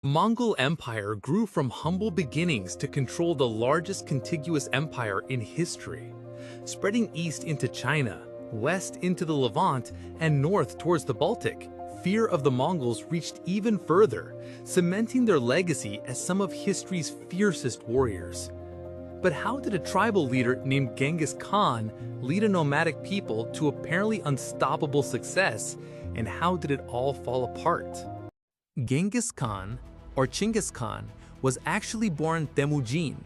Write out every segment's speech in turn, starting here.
Mongol Empire grew from humble beginnings to control the largest contiguous empire in history, spreading east into China, west into the Levant, and north towards the Baltic. Fear of the Mongols reached even further, cementing their legacy as some of history's fiercest warriors. But how did a tribal leader named Genghis Khan lead a nomadic people to apparently unstoppable success, and how did it all fall apart? Genghis Khan, or Chinggis Khan, was actually born Temujin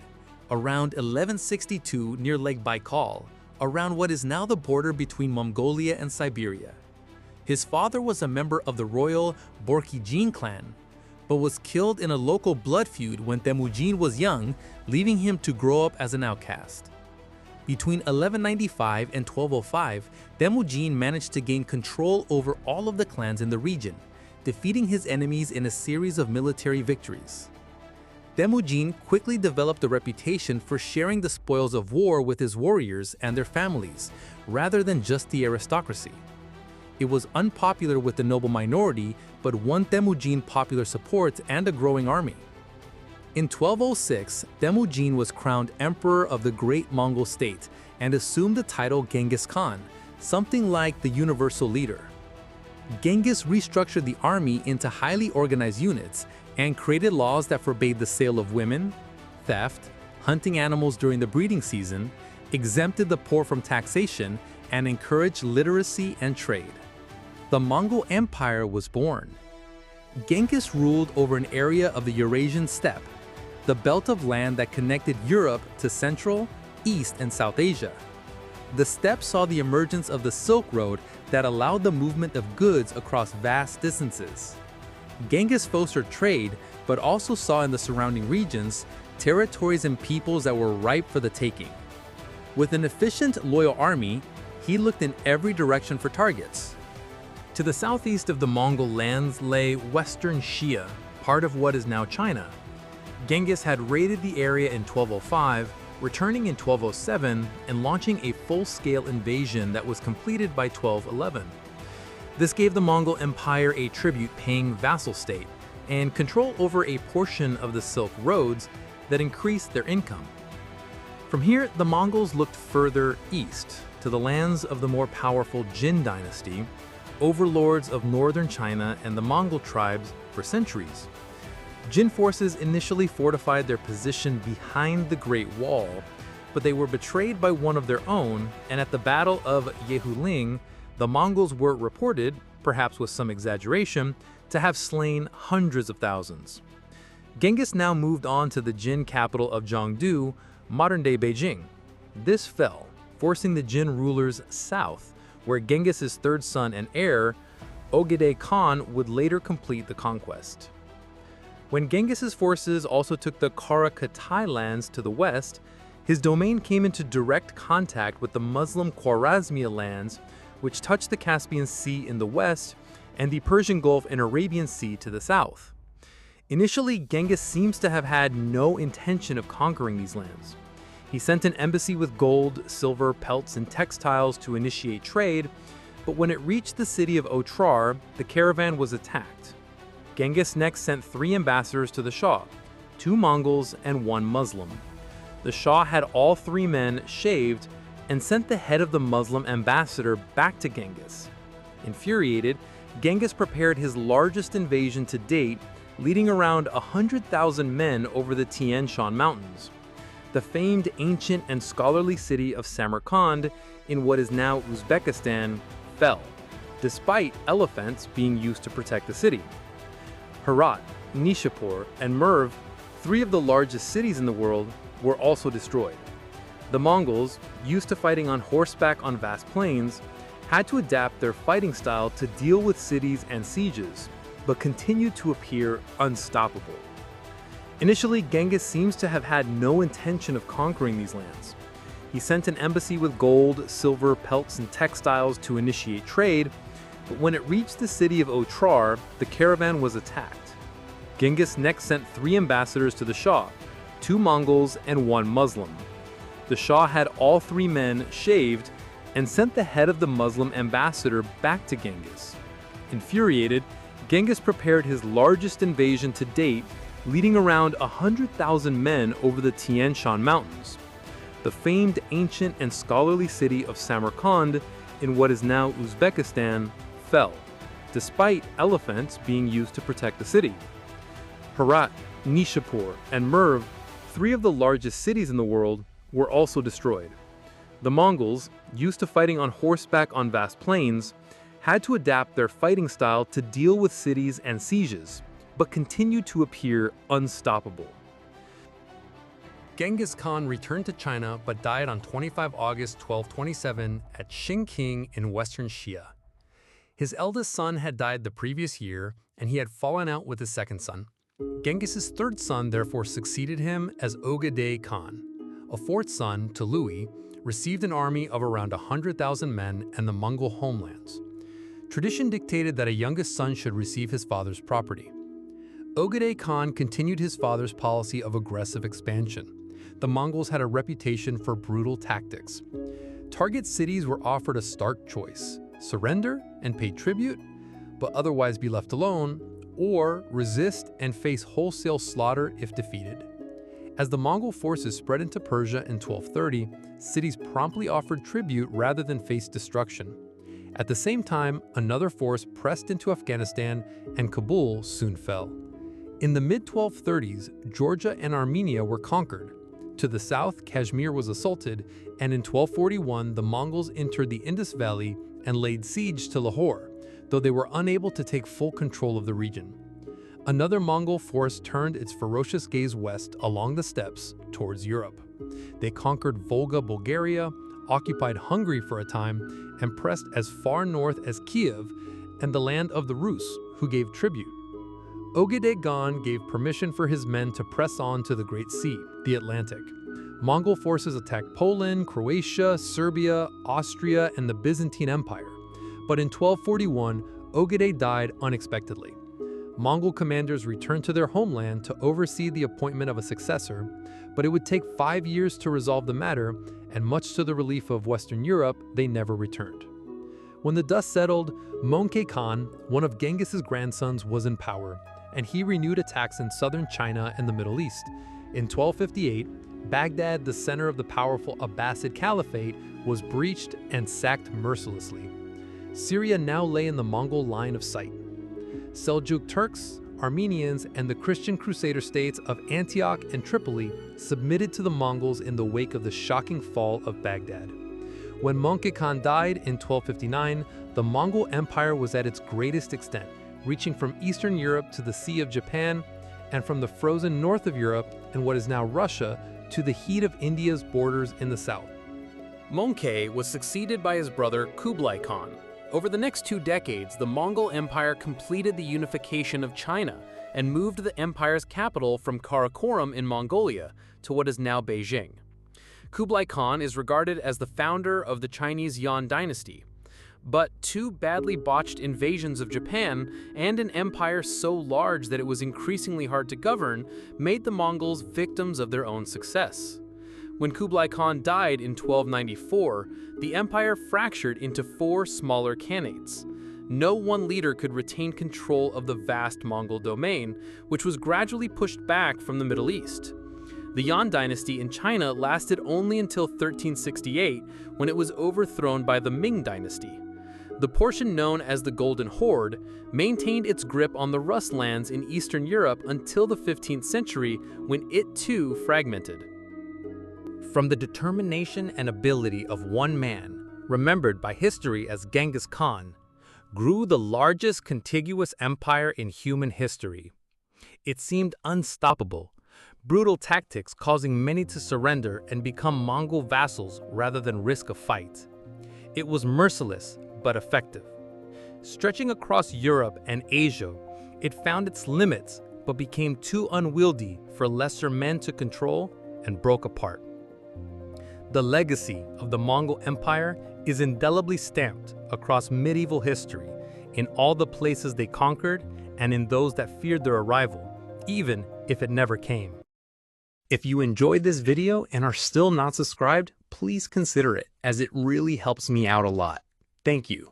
around 1162 near Lake Baikal, around what is now the border between Mongolia and Siberia. His father was a member of the royal Borkigin clan, but was killed in a local blood feud when Temujin was young, leaving him to grow up as an outcast. Between 1195 and 1205, Temujin managed to gain control over all of the clans in the region, defeating his enemies in a series of military victories. Temujin quickly developed a reputation for sharing the spoils of war with his warriors and their families, rather than just the aristocracy. It was unpopular with the noble minority, but won Temujin popular support and a growing army. In 1206, Temujin was crowned emperor of the Great Mongol state and assumed the title Genghis Khan, something like the universal leader. Genghis restructured the army into highly organized units and created laws that forbade the sale of women, theft, hunting animals during the breeding season, exempted the poor from taxation, and encouraged literacy and trade. The Mongol Empire was born. Genghis ruled over an area of the Eurasian steppe, the belt of land that connected Europe to Central, East, and South Asia. The steppe saw the emergence of the Silk Road that allowed the movement of goods across vast distances. Genghis fostered trade, but also saw in the surrounding regions territories and peoples that were ripe for the taking. With an efficient, loyal army, he looked in every direction for targets. To the southeast of the Mongol lands lay western Xia, part of what is now China. Genghis had raided the area in 1205, returning in 1207 and launching a full-scale invasion that was completed by 1211. This gave the Mongol Empire a tribute-paying vassal state and control over a portion of the Silk Roads that increased their income. From here, the Mongols looked further east to the lands of the more powerful Jin dynasty, overlords of northern China and the Mongol tribes for centuries. Jin forces initially fortified their position behind the Great Wall, but they were betrayed by one of their own, and at the Battle of Yehuling, the Mongols were reported, perhaps with some exaggeration, to have slain hundreds of thousands. Genghis now moved on to the Jin capital of Jiangdu, modern-day Beijing. This fell, forcing the Jin rulers south, where Genghis's third son and heir, Ogedei Khan, would later complete the conquest. When Genghis's forces also took the Kara-Katai lands to the west, his domain came into direct contact with the Muslim Khwarezmia lands, which touched the Caspian Sea in the west and the Persian Gulf and Arabian Sea to the south. Initially, Genghis seems to have had no intention of conquering these lands. He sent an embassy with gold, silver, pelts, and textiles to initiate trade, but when it reached the city of Otrar, the caravan was attacked. Genghis next sent 3 ambassadors to the Shah, 2 Mongols and 1 Muslim. The Shah had all 3 men shaved and sent the head of the Muslim ambassador back to Genghis. Infuriated, Genghis prepared his largest invasion to date, leading around 100,000 men over the Tian Shan Mountains. The famed ancient and scholarly city of Samarkand, in what is now Uzbekistan, fell, despite elephants being used to protect the city. Herat, Nishapur, and Merv, 3 of the largest cities in the world, were also destroyed. The Mongols, used to fighting on horseback on vast plains, had to adapt their fighting style to deal with cities and sieges, but continued to appear unstoppable. Initially, Genghis seems to have had no intention of conquering these lands. He sent an embassy with gold, silver, pelts, and textiles to initiate trade, but when it reached the city of Otrar, the caravan was attacked. Genghis next sent 3 ambassadors to the Shah, 2 Mongols and 1 Muslim. The Shah had all 3 men shaved and sent the head of the Muslim ambassador back to Genghis. Infuriated, Genghis prepared his largest invasion to date, leading around 100,000 men over the Tian Shan Mountains. The famed ancient and scholarly city of Samarkand, in what is now Uzbekistan, fell, despite elephants being used to protect the city. Herat, Nishapur, and Merv, three of the largest cities in the world, were also destroyed. The Mongols, used to fighting on horseback on vast plains, had to adapt their fighting style to deal with cities and sieges, but continued to appear unstoppable. Genghis Khan returned to China but died on 25 August 1227 at Xingqing in western Xia. His eldest son had died the previous year, and he had fallen out with his second son. Genghis's third son therefore succeeded him as Ogedei Khan. A fourth son, Tului, received an army of around 100,000 men and the Mongol homelands. Tradition dictated that a youngest son should receive his father's property. Ogedei Khan continued his father's policy of aggressive expansion. The Mongols had a reputation for brutal tactics. Target cities were offered a stark choice: surrender and pay tribute, but otherwise be left alone, or resist and face wholesale slaughter if defeated. As the Mongol forces spread into Persia in 1230, cities promptly offered tribute rather than face destruction. At the same time, another force pressed into Afghanistan, and Kabul soon fell. In the mid-1230s, Georgia and Armenia were conquered. To the south, Kashmir was assaulted, and in 1241 the Mongols entered the Indus Valley and laid siege to Lahore, though they were unable to take full control of the region. Another Mongol force turned its ferocious gaze west along the steppes towards Europe. They conquered Volga, Bulgaria, occupied Hungary for a time, and pressed as far north as Kiev and the land of the Rus, who gave tribute. Ogedei Khan gave permission for his men to press on to the Great Sea, the Atlantic. Mongol forces attacked Poland, Croatia, Serbia, Austria, and the Byzantine Empire. But in 1241, Ogedei died unexpectedly. Mongol commanders returned to their homeland to oversee the appointment of a successor, but it would take 5 years to resolve the matter, and much to the relief of Western Europe, they never returned. When the dust settled, Mongol Khan, one of Genghis's grandsons, was in power, and he renewed attacks in southern China and the Middle East. In 1258, Baghdad, the center of the powerful Abbasid Caliphate, was breached and sacked mercilessly. Syria now lay in the Mongol line of sight. Seljuk Turks, Armenians, and the Christian Crusader states of Antioch and Tripoli submitted to the Mongols in the wake of the shocking fall of Baghdad. When Mongol Khan died in 1259, the Mongol Empire was at its greatest extent, reaching from Eastern Europe to the Sea of Japan, and from the frozen north of Europe and what is now Russia to the heat of India's borders in the south. Mongol was succeeded by his brother Kublai Khan. Over the next 2 decades, the Mongol Empire completed the unification of China and moved the empire's capital from Karakoram in Mongolia to what is now Beijing. Kublai Khan is regarded as the founder of the Chinese Yuan dynasty. But 2 badly botched invasions of Japan and an empire so large that it was increasingly hard to govern made the Mongols victims of their own success. When Kublai Khan died in 1294, the empire fractured into 4 smaller khanates. No one leader could retain control of the vast Mongol domain, which was gradually pushed back from the Middle East. The Yuan dynasty in China lasted only until 1368, when it was overthrown by the Ming dynasty. The portion known as the Golden Horde maintained its grip on the Rus lands in Eastern Europe until the 15th century, when it too fragmented. From the determination and ability of one man, remembered by history as Genghis Khan, grew the largest contiguous empire in human history. It seemed unstoppable, brutal tactics causing many to surrender and become Mongol vassals rather than risk a fight. It was merciless but effective. Stretching across Europe and Asia, it found its limits but became too unwieldy for lesser men to control and broke apart. The legacy of the Mongol Empire is indelibly stamped across medieval history, in all the places they conquered and in those that feared their arrival, even if it never came. If you enjoyed this video and are still not subscribed, please consider it, as it really helps me out a lot. Thank you.